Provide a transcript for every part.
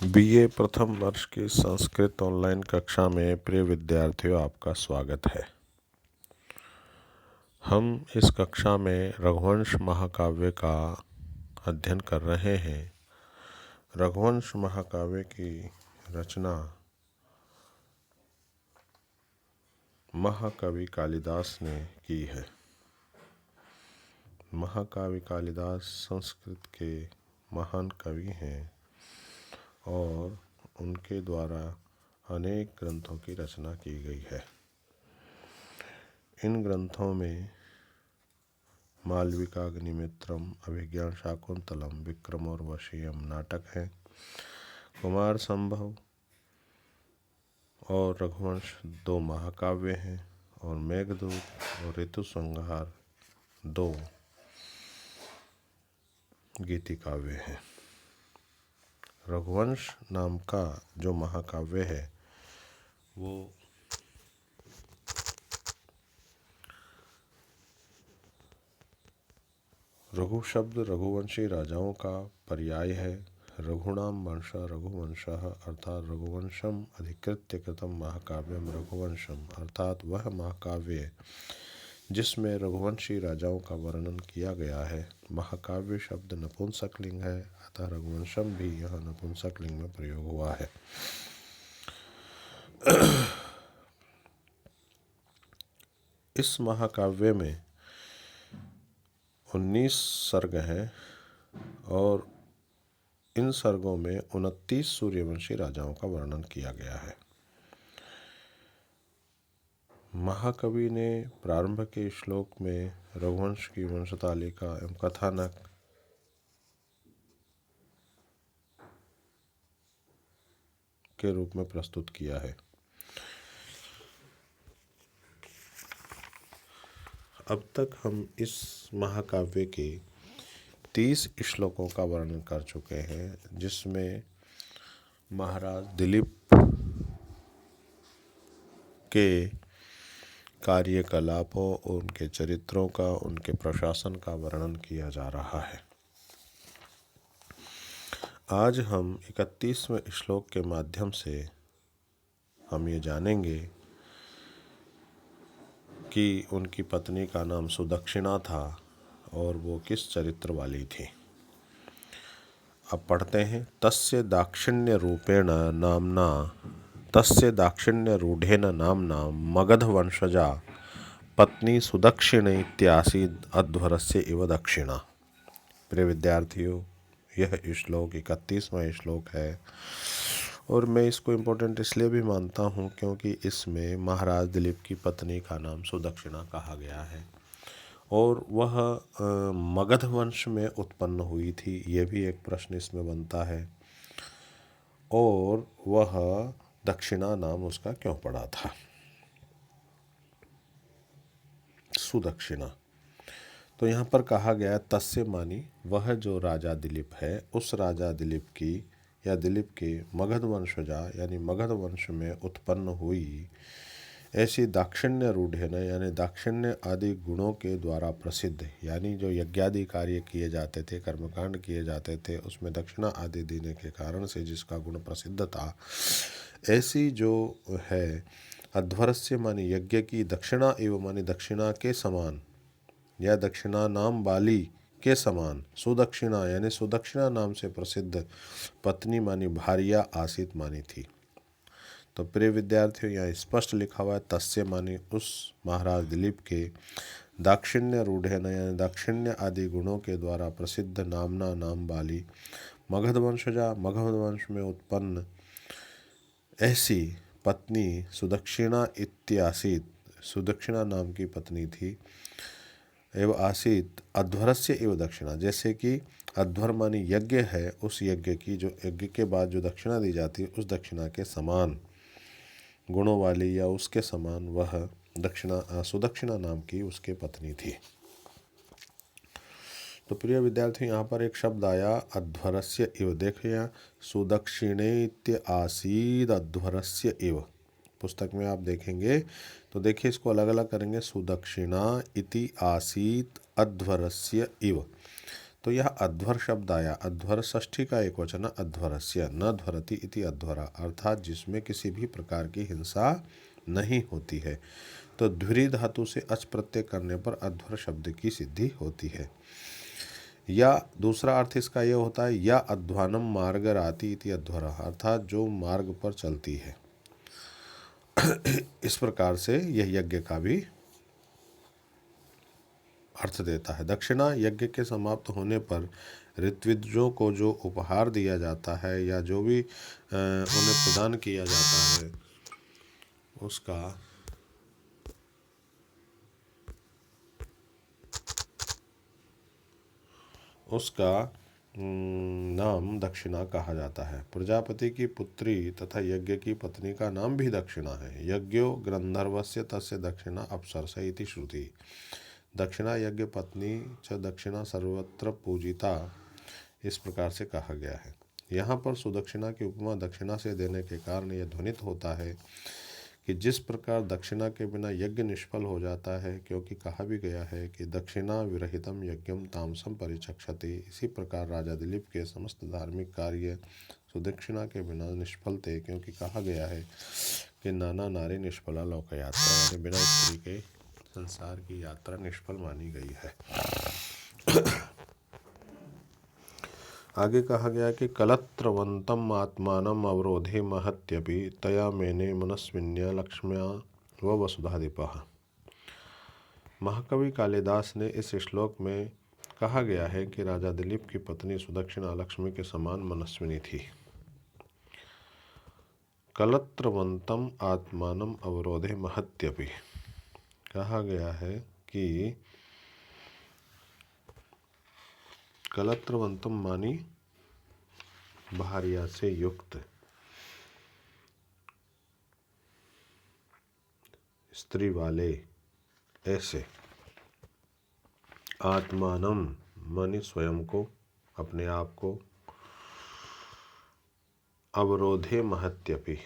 BA प्रथम वर्ष की संस्कृत ऑनलाइन कक्षा में प्रिय विद्यार्थियों, आपका स्वागत है। हम इस कक्षा में रघुवंश महाकाव्य का अध्ययन कर रहे हैं। रघुवंश महाकाव्य की रचना महाकवि कालिदास ने की है। महाकवि कालिदास संस्कृत के महान कवि हैं और उनके द्वारा अनेक ग्रंथों की रचना की गई है। इन ग्रंथों में मालविकाग्निमित्रम, अभिज्ञान शाकुंतलम, विक्रम और वशीयम नाटक हैं। कुमार संभव और रघुवंश दो महाकाव्य हैं और मेघदूत और ऋतु संहार दो गीति काव्य हैं। रघुवंश नाम का जो महाकाव्य है वो रघु शब्द रघुवंशी राजाओं का पर्याय है। रघुणाम वंश रघुवंशः अर्थात रघुवंशम अधिकृत्य कृतम महाकाव्यम रघुवंशम अर्थात वह महाकाव्य जिसमें रघुवंशी राजाओं का वर्णन किया गया है। महाकाव्य शब्द नपुंसकलिंग है, अतः रघुवंशम भी यह नपुंसकलिंग में प्रयोग हुआ है। इस महाकाव्य में 19 सर्ग हैं और इन सर्गों में 29 सूर्यवंशी राजाओं का वर्णन किया गया है। महाकवि ने प्रारंभ के श्लोक में रघुवंश की वंशतालिका एवं कथानक के रूप में प्रस्तुत किया है। अब तक हम इस महाकाव्य के 30 श्लोकों का वर्णन कर चुके हैं, जिसमें महाराज दिलीप के कार्यकलापों, उनके चरित्रों का, उनके प्रशासन का वर्णन किया जा रहा है। आज हम 31वें श्लोक के माध्यम से हम ये जानेंगे कि उनकी पत्नी का नाम सुदक्षिणा था और वो किस चरित्र वाली थी। अब पढ़ते हैं। तस्य दाक्षिण्य रूढ़ेन नामना मगधवंशजा पत्नी सुदक्षिण इत्यासीद अध्वरस्य इव दक्षिणा। प्रिय विद्यार्थियों, यह श्लोक 31वां श्लोक है और मैं इसको इम्पोर्टेंट इसलिए भी मानता हूँ क्योंकि इसमें महाराज दिलीप की पत्नी का नाम सुदक्षिणा कहा गया है और वह मगध वंश में उत्पन्न हुई थी। ये भी एक प्रश्न इसमें बनता है। और वह दक्षिणा नाम उसका क्यों पड़ा था, सुदक्षिणा। तो यहाँ पर कहा गया तस्य मानी वह जो राजा दिलीप है, उस राजा दिलीप की या दिलीप के मगध वंशजा यानी मगध वंश में उत्पन्न हुई ऐसी दाक्षिण्य रूढ़ेन यानी दाक्षिण्य आदि गुणों के द्वारा प्रसिद्ध, यानी जो यज्ञादि कार्य किए जाते थे, कर्मकांड किए जाते थे, उसमें दक्षिणा आदि देने के कारण से जिसका गुण प्रसिद्ध था, ऐसी जो है अध्वरस्य मानी यज्ञ की दक्षिणा एवं मानी दक्षिणा के समान या दक्षिणा नाम वाली के समान सुदक्षिणा यानी सुदक्षिणा नाम से प्रसिद्ध पत्नी मानी भार्या आसित मानी थी। तो प्रिय विद्यार्थियों, यहाँ स्पष्ट लिखा हुआ है तस्य मानी उस महाराज दिलीप के दाक्षिण्य रूढ़ेन यानी दाक्षिण्य आदि गुणों के द्वारा प्रसिद्ध नामना नाम वाली मगध वंशजा मगध वंश में उत्पन्न ऐसी पत्नी सुदक्षिणा इत्यासीत, सुदक्षिणा नाम की पत्नी थी। एवं आसीत अध्वरस्य एवं दक्षिणा, जैसे कि अध्वर मानी यज्ञ है, उस यज्ञ की जो यज्ञ के बाद जो दक्षिणा दी जाती है उस दक्षिणा के समान गुणों वाली या उसके समान वह दक्षिणा सुदक्षिणा नाम की उसके पत्नी थी। तो प्रिय विद्यार्थी, यहाँ पर एक शब्द आया अध्वरस्य इव। देखिए सुदक्षिणेत्य आसीद अध्वरस्य इव, पुस्तक में आप देखेंगे तो देखिए इसको अलग अलग करेंगे। सुदक्षिणा इति आसीत अध्वरस्य इव, तो यह अध्वर शब्द आया। अध्वर षष्ठी का एक वचन अध्वरस्य, न ध्वरति इति अध्वरा, अर्थात जिसमें किसी भी प्रकार की हिंसा नहीं होती है। तो ध्वरि धातु से अच प्रत्यय करने पर अध्वर शब्द की सिद्धि होती है। या दूसरा अर्थ इसका यह होता है या अध्वानम मार्ग राति इति अध्वरा, अर्थात जो मार्ग पर चलती है। इस प्रकार से यह यज्ञ का भी अर्थ देता है। दक्षिणा यज्ञ के समाप्त होने पर ऋत्विजों को जो उपहार दिया जाता है या जो भी उन्हें प्रदान किया जाता है उसका नाम दक्षिणा कहा जाता है। प्रजापति की पुत्री तथा यज्ञ की पत्नी का नाम भी दक्षिणा है। यज्ञो गंधर्वस्य तस्य दक्षिणा अप्सरस इति श्रुति। दक्षिणा यज्ञ पत्नी च दक्षिणा सर्वत्र पूजिता, इस प्रकार से कहा गया है। यहाँ पर सुदक्षिणा की उपमा दक्षिणा से देने के कारण यह ध्वनित होता है कि जिस प्रकार दक्षिणा के बिना यज्ञ निष्फल हो जाता है, क्योंकि कहा भी गया है कि दक्षिणा विरहितम यज्ञम तामसम परिचक्षते। इसी प्रकार राजा दिलीप के समस्त धार्मिक कार्य सुदक्षिणा के बिना निष्फल थे, क्योंकि कहा गया है कि नाना नारी निष्फला लोक यात्रा, यानी बिना स्त्री के संसार की यात्रा निष्फल मानी गई है। आगे कहा गया कि कलत्रवंतम आत्मानम अवरोधे महत्यपि तया मेने मनस्विन्या लक्ष्म्या व वसुधाधिपः। महाकवि कालिदास ने इस श्लोक में कहा गया है कि राजा दिलीप की पत्नी सुदक्षिणा लक्ष्मी के समान मनस्विनी थी। कलत्रवंतम आत्मानम अवरोधे महत्यपि, कहा गया है कि कलत्रवंतम मानी भार्या से युक्त, स्त्री वाले, ऐसे। आत्मानम मानी स्वयं को, अपने आप को। अवरोधे महत्यपि,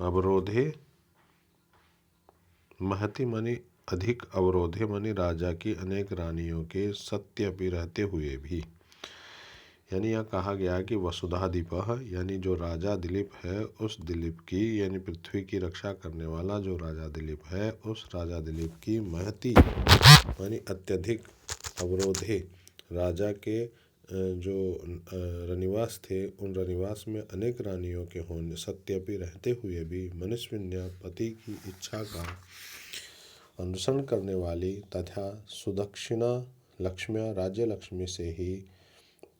अवरोधे महति मानी अधिक, अवरोधे मानी राजा की अनेक रानियों के सत्यपि रहते हुए भी, यानी यह कहा गया कि वसुधाधिपः यानी जो राजा दिलीप है उस दिलीप की, यानी पृथ्वी की रक्षा करने वाला जो राजा दिलीप है उस राजा दिलीप की महति मानी अत्यधिक, अवरोधे राजा के जो रनिवास थे उन रनिवास में अनेक रानियों के होने सत्यपि रहते हुए भी मनस्विन्या पति की इच्छा का अनुसरण करने वाली तथा सुदक्षिणा लक्ष्म्या राज्य लक्ष्मी से ही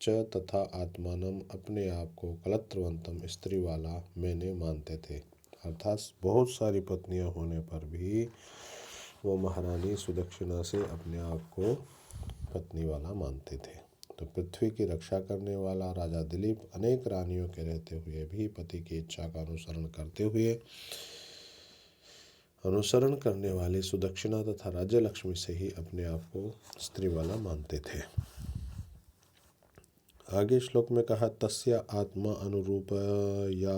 च तथा आत्मानम अपने आप को कलत्रवंतम स्त्री वाला मैंने मानते थे, अर्थात बहुत सारी पत्नियां होने पर भी वो महारानी सुदक्षिणा से अपने आप को पत्नी वाला मानते थे। तो पृथ्वी की रक्षा करने वाला राजा दिलीप अनेक रानियों के रहते हुए भी पति की इच्छा का अनुसरण करने वाली सुदक्षिणा तथा राज्य लक्ष्मी से ही अपने आप को स्त्री वाला मानते थे। आगे श्लोक में कहा तस्य आत्मा अनुरूपयात्मजन्म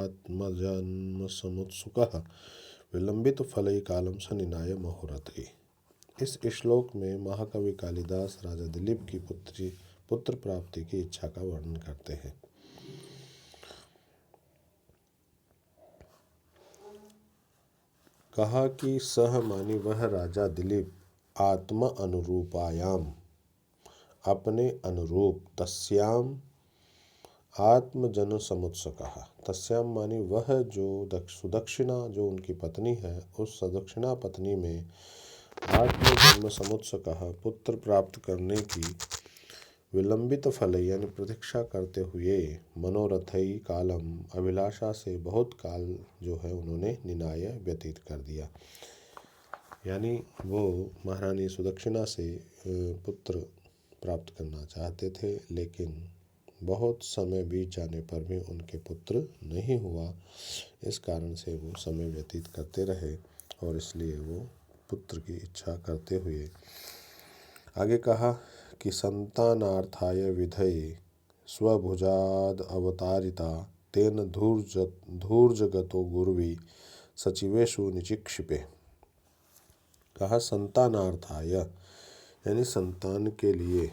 समुत्सुकः विलंबित फलई कालम स निनाय मुहुरति। इस श्लोक में महाकवि कालिदास राजा दिलीप की पुत्र प्राप्ति की इच्छा का वर्णन करते हैं। कहा कि सह मानी वह राजा दिलीप आत्मा अनुरूपायाम अपने अनुरूप, तस्याम आत्मजन समुत्सुकः, तस्याम मानी वह जो सुदक्षिणा जो उनकी पत्नी है उस सुदक्षिणा पत्नी में आत्मजन्म समुत्सुकः पुत्र प्राप्त करने की विलंबित फल यानी प्रतीक्षा करते हुए मनोरथई कालम अभिलाषा से बहुत काल जो है उन्होंने निनाय व्यतीत कर दिया, यानी वो महारानी सुदक्षिणा से पुत्र प्राप्त करना चाहते थे, लेकिन बहुत समय बीत जाने पर भी उनके पुत्र नहीं हुआ। इस कारण से वो समय व्यतीत करते रहे और इसलिए वो पुत्र की इच्छा करते हुए आगे कहा कि संतानार्थाय विधये स्वभुजाद अवतारिता तेन धूर्जगतो गुरुवी सचिवेशु निचिक्षिपे। कहा संतानार्थाय यानी संतान के लिए।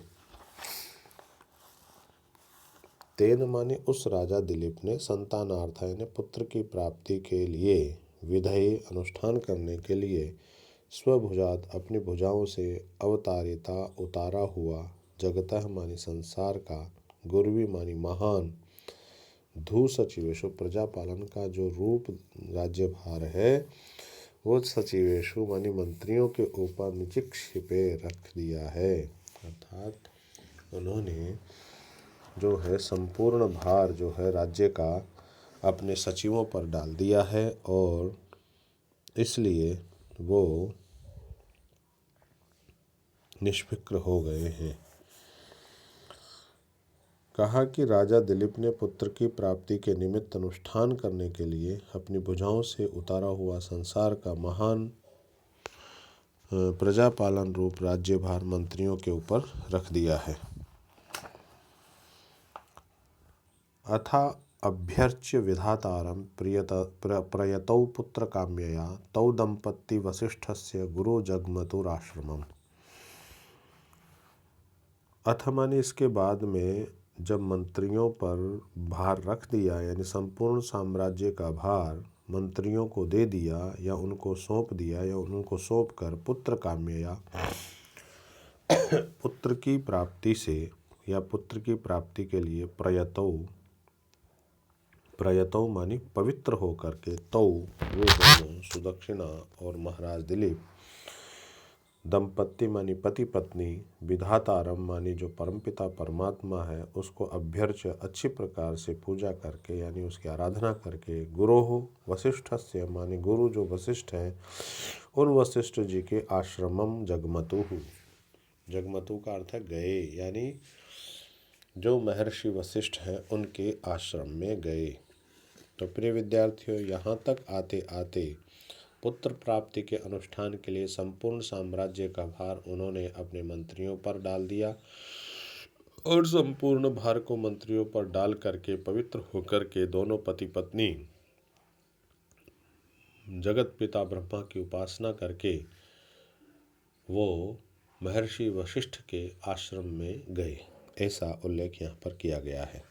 तेन माने उस राजा दिलीप ने संतानार्थ यानी पुत्र की प्राप्ति के लिए विधेय अनुष्ठान करने के लिए स्वभुजात अपनी भुजाओं से अवतारिता उतारा हुआ जगतः मानी संसार का गुरुवी मानी महान धू सचिवेशु प्रजा पालन का जो रूप राज्यभार है वो सचिवेशु मानी मंत्रियों के ऊपर निचिक्षिपे रख दिया है। अर्थात उन्होंने जो है संपूर्ण भार जो है राज्य का अपने सचिवों पर डाल दिया है और इसलिए वो निष्फिक्र हो गए हैं। कहा कि राजा दिलीप ने पुत्र की प्राप्ति के निमित्त अनुष्ठान करने के लिए अपनी भुजाओं से उतारा हुआ संसार का महान प्रजापालन रूप राज्यभार मंत्रियों के ऊपर रख दिया है। अथा अभ्यर्च्य विधातारं प्रयतौ पुत्र काम्यया तौ दंपत्ति वसिष्ठस्य गुरु जगमतुराश्रमम्। अथ माने इसके बाद में जब मंत्रियों पर भार रख दिया यानी संपूर्ण साम्राज्य का भार मंत्रियों को दे दिया या उनको सौंप दिया या उनको सौंप कर पुत्र काम्यया पुत्र की प्राप्ति से या पुत्र की प्राप्ति के लिए प्रयतौ मानी पवित्र होकर के तौ वो दोनों सुदक्षिणा और महाराज दिलीप दंपत्ति मानी पति पत्नी विधातारम मानी जो परमपिता परमात्मा है उसको अभ्यर्च अच्छी प्रकार से पूजा करके यानी उसकी आराधना करके गुरोह वसिष्ठस्य मानी गुरु जो वशिष्ठ हैं उन वशिष्ठ जी के आश्रमम जगमतु। जगमतु का अर्थ है गए यानी जो महर्षि वशिष्ठ हैं उनके आश्रम में गए। तो प्रिय विद्यार्थियों यहाँ तक आते आते पुत्र प्राप्ति के अनुष्ठान के लिए संपूर्ण साम्राज्य का भार उन्होंने अपने मंत्रियों पर डाल दिया और संपूर्ण भार को मंत्रियों पर डाल करके पवित्र होकर के दोनों पति पत्नी जगत पिता ब्रह्मा की उपासना करके वो महर्षि वशिष्ठ के आश्रम में गए, ऐसा उल्लेख यहाँ पर किया गया है।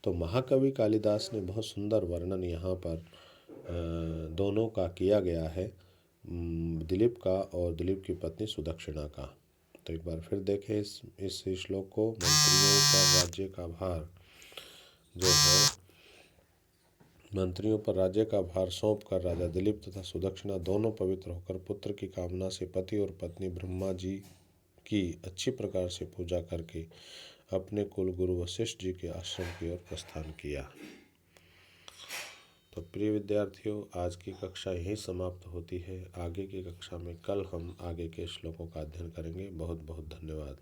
तो महाकवि कालिदास ने बहुत सुंदर वर्णन यहाँ पर दोनों का किया गया है, दिलीप का और दिलीप की पत्नी सुदक्षिणा का। तो एक बार फिर देखें इस श्लोक को। मंत्रियों पर राज्य का भार जो है मंत्रियों पर राज्य का भार सौंप कर राजा दिलीप तथा सुदक्षिणा दोनों पवित्र होकर पुत्र की कामना से पति और पत्नी ब्रह्मा जी की अच्छी प्रकार से पूजा करके अपने कुल गुरु वशिष्ठ जी के आश्रम की ओर प्रस्थान किया। तो प्रिय विद्यार्थियों, आज की कक्षा यहीं समाप्त होती है। आगे की कक्षा में कल हम आगे के श्लोकों का अध्ययन करेंगे। बहुत बहुत धन्यवाद।